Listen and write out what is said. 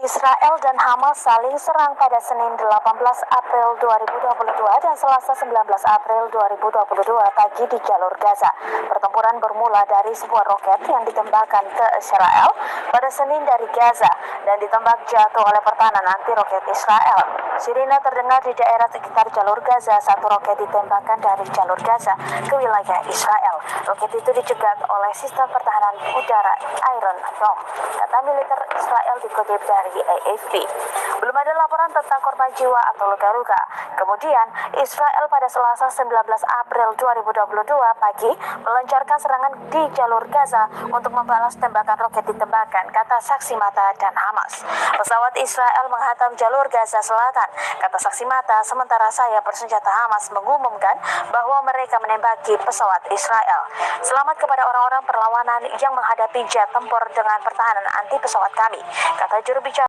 Israel dan Hamas saling serang pada Senin 18 April 2022 dan Selasa 19 April 2022 pagi di jalur Gaza. Pertempuran bermula dari sebuah roket yang ditembakkan ke Israel pada Senin dari Gaza dan ditembak jatuh oleh pertahanan anti-roket Israel. Sirine terdengar di daerah sekitar jalur Gaza. Satu roket ditembakkan dari jalur Gaza ke wilayah Israel. Roket itu dicegat oleh sistem pertahanan udara Iron Dome, kata militer Israel dikutip dari AFP. Belum ada laporan tentang korban jiwa atau luka-luka. Kemudian, Israel pada Selasa 19 April 2022 pagi melancarkan serangan di jalur Gaza untuk membalas tembakan roket ditembakkan, kata saksi mata dan Hamas. Pesawat Israel menghantam jalur Gaza Selatan, kata saksi mata, sementara sayap bersenjata Hamas mengumumkan bahwa mereka menembaki pesawat Israel. Selamat kepada orang-orang perlawanan yang menghadapi jet tempur dengan pertahanan anti pesawat kami, kata juru bicara